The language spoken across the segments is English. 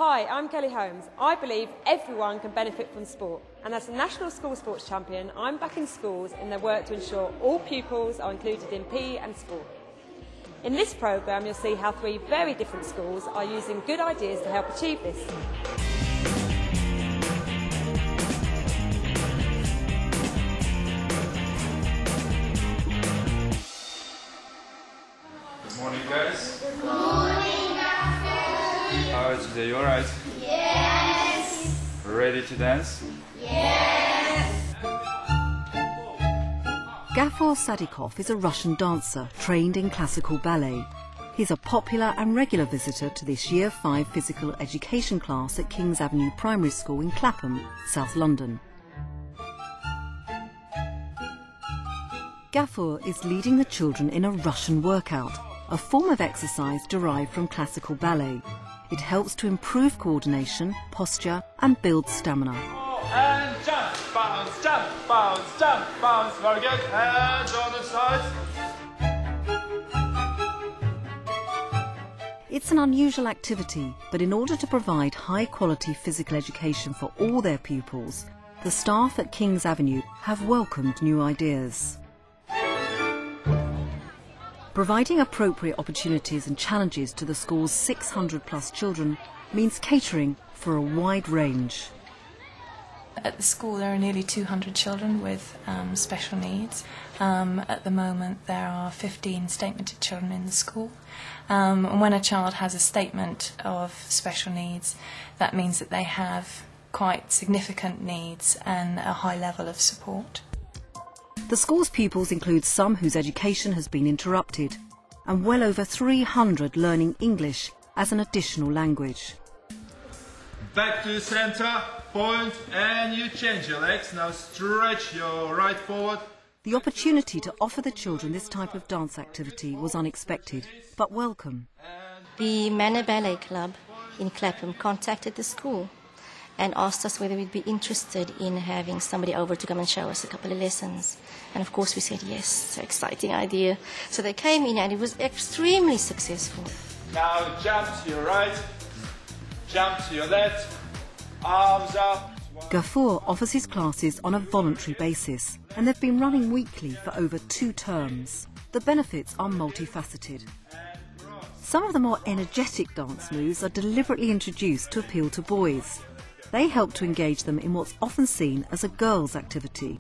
Hi, I'm Kelly Holmes. I believe everyone can benefit from sport, and as a National School Sports Champion, I'm backing schools in their work to ensure all pupils are included in PE and sport. In this programme, you'll see how 3 very different schools are using good ideas to help achieve this. Good morning, guys. Good morning, How are you today? You alright? Yes. Ready to dance? Yes. Gafur Sadikov is a Russian dancer trained in classical ballet. He's a popular and regular visitor to this Year 5 physical education class at King's Avenue Primary School in Clapham, South London. Gafur is leading the children in a Russian workout, a form of exercise derived from classical ballet. It helps to improve coordination, posture and build stamina. And jump, bounce, jump, bounce, jump, bounce. Very good. Hands on the sides. It's an unusual activity, but in order to provide high-quality physical education for all their pupils, the staff at King's Avenue have welcomed new ideas. Providing appropriate opportunities and challenges to the school's 600+ children means catering for a wide range. At the school there are nearly 200 children with special needs. At the moment there are 15 statemented children in the school. And when a child has a statement of special needs, that means that they have quite significant needs and a high level of support. The school's pupils include some whose education has been interrupted, and well over 300 learning English as an additional language. Back to the center, point, and you change your legs. Now stretch your right forward. The opportunity to offer the children this type of dance activity was unexpected, but welcome. The Manor Ballet Club in Clapham contacted the school and asked us whether we'd be interested in having somebody over to come and show us a couple of lessons. And of course we said yes, it's an exciting idea. So they came in and it was extremely successful. Now jump to your right, jump to your left, arms up. Gafur offers his classes on a voluntary basis, and they've been running weekly for over 2 terms. The benefits are multifaceted. Some of the more energetic dance moves are deliberately introduced to appeal to boys. They help to engage them in what's often seen as a girls' activity.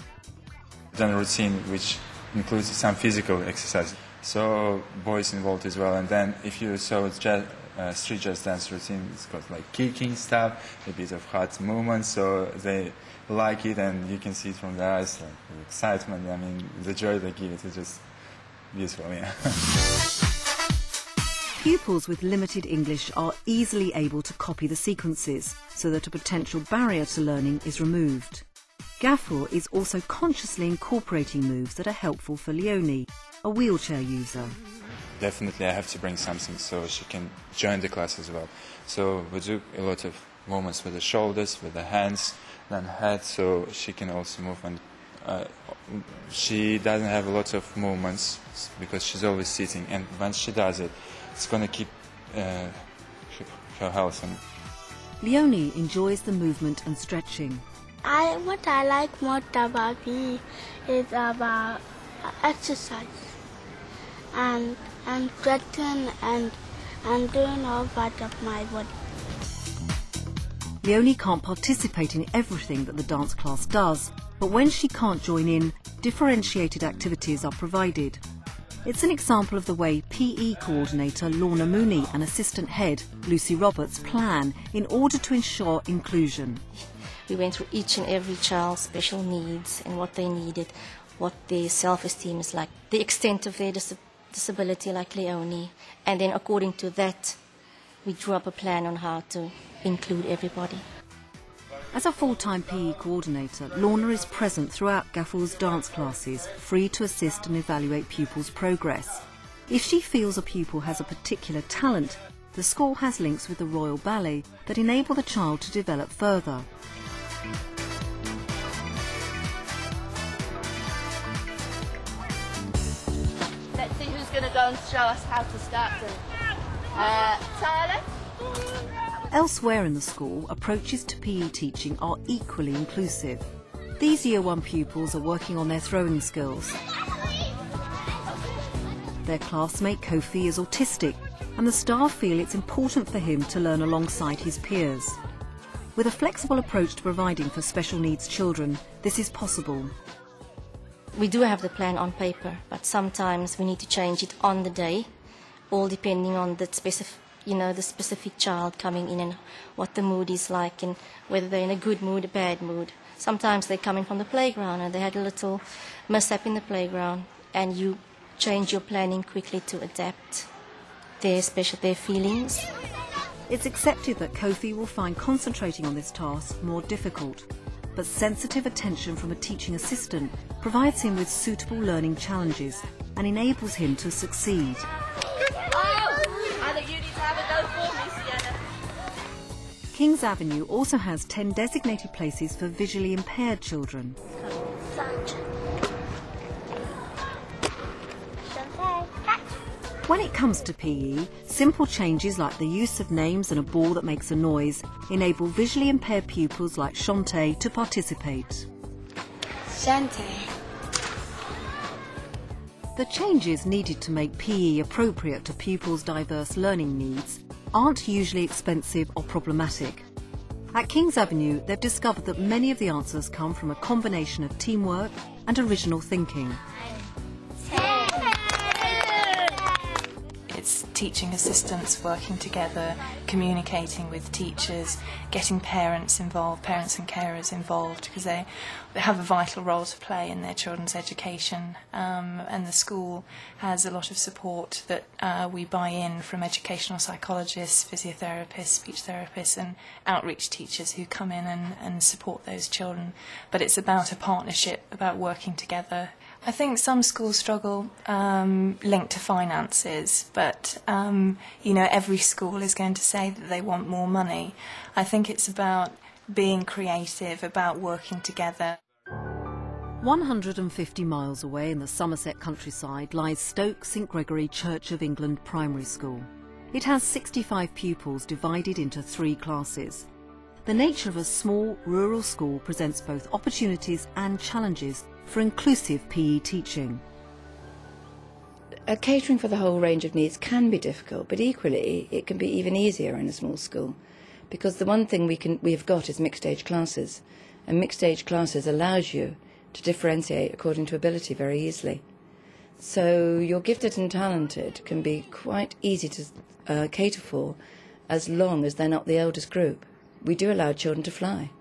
Done a routine which includes some physical exercise, so boys involved as well. And then if you saw street jazz dance routine, it's got like kicking stuff, a bit of hot movement, so they like it, and you can see it from their eyes, like the excitement. I mean, the joy they give it is just beautiful. Yeah. Pupils with limited English are easily able to copy the sequences, so that a potential barrier to learning is removed. Gafur is also consciously incorporating moves that are helpful for Leonie, a wheelchair user. Definitely I have to bring something so she can join the class as well. So we do a lot of movements with the shoulders, with the hands, then head, so she can also move. And she doesn't have a lot of movements because she's always sitting, and once she does it, it's going to keep her health. Leonie enjoys the movement and stretching. What I like most about me is about exercise and stretching and doing all parts of my body. Leonie can't participate in everything that the dance class does, but when she can't join in, differentiated activities are provided. It's an example of the way PE coordinator Lorna Mooney and assistant head Lucy Roberts plan in order to ensure inclusion. We went through each and every child's special needs and what they needed, what their self-esteem is like, the extent of their disability like Leonie, and then according to that we drew up a plan on how to include everybody. As a full-time PE coordinator, Lorna is present throughout Gafur's dance classes, free to assist and evaluate pupils' progress. If she feels a pupil has a particular talent, the school has links with the Royal Ballet that enable the child to develop further. Let's see who's going to go and show us how to start. Tyler? Elsewhere in the school, approaches to PE teaching are equally inclusive. These Year 1 pupils are working on their throwing skills. Their classmate Kofi is autistic, and the staff feel it's important for him to learn alongside his peers. With a flexible approach to providing for special needs children, this is possible. We do have the plan on paper, but sometimes we need to change it on the day, all depending on the specific child coming in and what the mood is like and whether they're in a good mood or bad mood. Sometimes they come in from the playground and they had a little mishap in the playground, and you change your planning quickly to adapt their feelings. It's accepted that Kofi will find concentrating on this task more difficult, but sensitive attention from a teaching assistant provides him with suitable learning challenges and enables him to succeed. Kings Avenue also has 10 designated places for visually impaired children. When it comes to PE, simple changes like the use of names and a ball that makes a noise enable visually impaired pupils like Shantae to participate. Shantae. The changes needed to make PE appropriate to pupils' diverse learning needs aren't usually expensive or problematic. At Kings Avenue, they've discovered that many of the answers come from a combination of teamwork and original thinking. It's teaching assistants working together, communicating with teachers, getting parents involved, parents and carers involved, because they have a vital role to play in their children's education. And the school has a lot of support that we buy in from educational psychologists, physiotherapists, speech therapists and outreach teachers who come in and support those children. But it's about a partnership, about working together. I think some schools struggle linked to finances, but every school is going to say that they want more money. I think it's about being creative, about working together. 150 miles away in the Somerset countryside lies Stoke St Gregory Church of England Primary School. It has 65 pupils divided into 3 classes. The nature of a small rural school presents both opportunities and challenges for inclusive PE teaching. Catering for the whole range of needs can be difficult, but equally it can be even easier in a small school, because the one thing we have got is mixed age classes, and mixed age classes allows you to differentiate according to ability very easily. So your gifted and talented can be quite easy to cater for as long as they're not the eldest group. We do allow children to fly.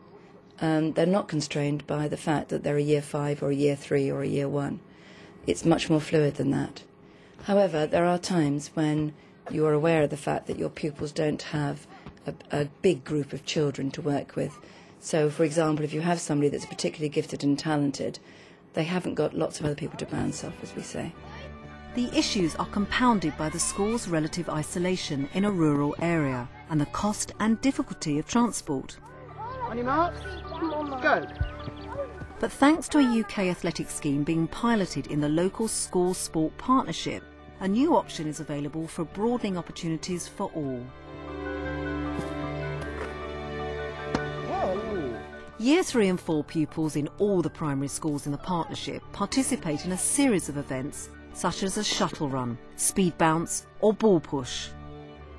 They're not constrained by the fact that they're a year 5 or a year 3 or a year 1. It's much more fluid than that. However, there are times when you are aware of the fact that your pupils don't have a big group of children to work with. So, for example, if you have somebody that's particularly gifted and talented, they haven't got lots of other people to bounce off, as we say. The issues are compounded by the school's relative isolation in a rural area and the cost and difficulty of transport. On your marks, go. But thanks to a UK athletic scheme being piloted in the local school sport partnership, a new option is available for broadening opportunities for all. Year 3 and 4 pupils in all the primary schools in the partnership participate in a series of events such as a shuttle run, speed bounce or ball push.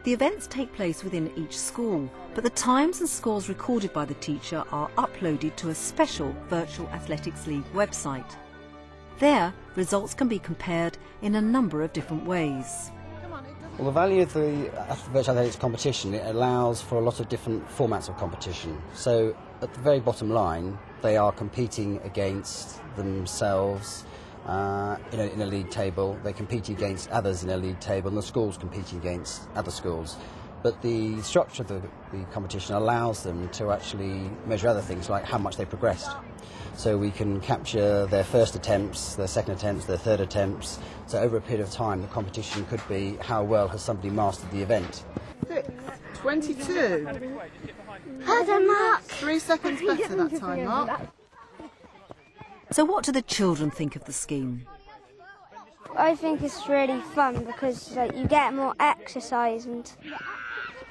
The events take place within each school, but the times and scores recorded by the teacher are uploaded to a special Virtual Athletics League website. There, results can be compared in a number of different ways. Well, the value of the Virtual Athletics competition, it allows for a lot of different formats of competition. So at the very bottom line, they are competing against themselves in a league table. They compete against others in a league table, and the schools competing against other schools. But the structure of the competition allows them to actually measure other things, like how much they progressed. So we can capture their first attempts, their second attempts, their third attempts. So over a period of time, the competition could be how well has somebody mastered the event. 22. Heather Mark. 3 seconds better that time, Mark. So what do the children think of the scheme? I think it's really fun because you get more exercise and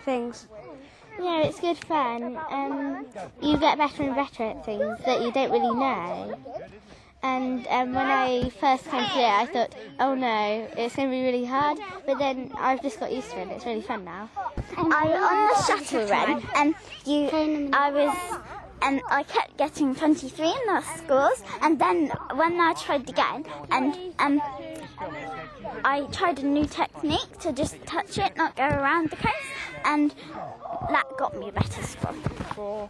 things. Yeah, it's good fun. You get better and better at things that you don't really know. And when I first came to it, I thought, oh no, it's going to be really hard. But then I've just got used to it and it's really fun now. I was on the shuttle run and I kept getting 23 in the scores. And then when I tried again, and I tried a new technique to just touch it, not go around the coast, and that got me a better score.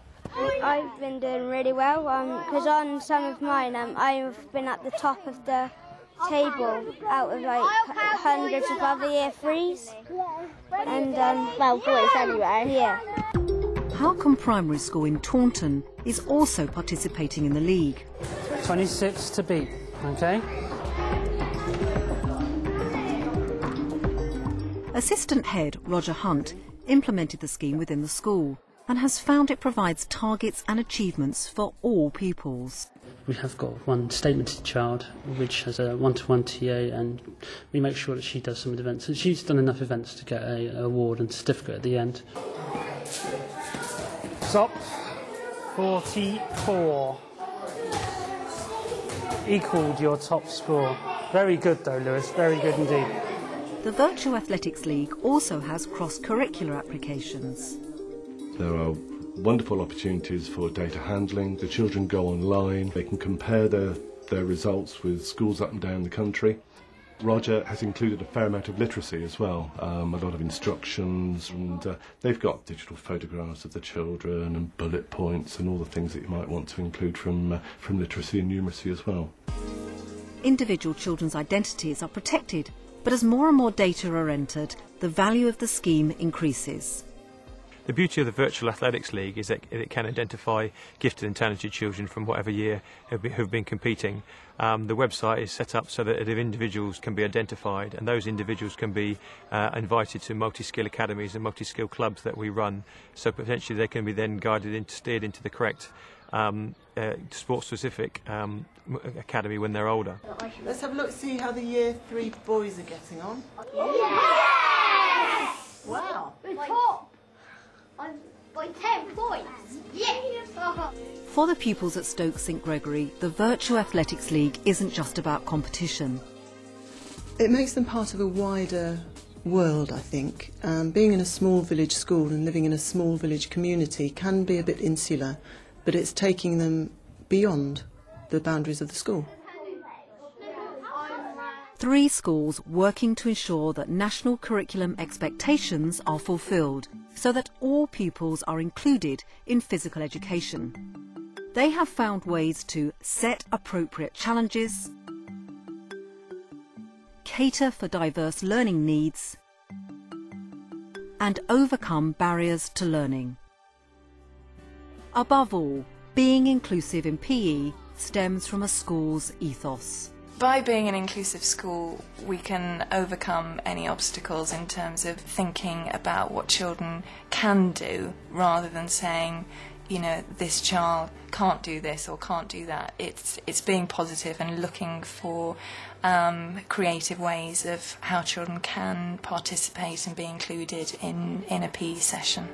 I've been doing really well because on some of mine I've been at the top of the table out of like hundreds of other year threes, and well, boys anyway. Yeah. Halcombe Primary School in Taunton is also participating in the league. 26 to beat, okay? Assistant Head Roger Hunt implemented the scheme within the school and has found it provides targets and achievements for all pupils. We have got one statemented child which has a one-to-one TA, and we make sure that she does some events. And she's done enough events to get an award and certificate at the end. Top 44. Equalled your top score. Very good though, Lewis, very good indeed. The Virtual Athletics League also has cross-curricular applications. There are wonderful opportunities for data handling. The children go online, they can compare their results with schools up and down the country. Roger has included a fair amount of literacy as well, a lot of instructions, and they've got digital photographs of the children and bullet points and all the things that you might want to include from literacy and numeracy as well. Individual children's identities are protected, but as more and more data are entered, the value of the scheme increases. The beauty of the Virtual Athletics League is that it can identify gifted and talented children from whatever year who've been competing. The website is set up so that individuals can be identified, and those individuals can be invited to multi-skill academies and multi-skill clubs that we run, so potentially they can be then guided steered into the correct sport-specific academy when they're older. Let's have a look, see how the year 3 boys are getting on. Yes! Wow. We're top by 10 points. Yes! For the pupils at Stoke St Gregory, the Virtual Athletics League isn't just about competition. It makes them part of a wider world, I think. Being in a small village school and living in a small village community can be a bit insular, but it's taking them beyond the boundaries of the school. 3 schools working to ensure that national curriculum expectations are fulfilled, so that all pupils are included in physical education. They have found ways to set appropriate challenges, cater for diverse learning needs, and overcome barriers to learning. Above all, being inclusive in PE stems from a school's ethos. By being an inclusive school, we can overcome any obstacles in terms of thinking about what children can do, rather than saying, you know, this child can't do this or can't do that. It's being positive and looking for creative ways of how children can participate and be included in a PE session.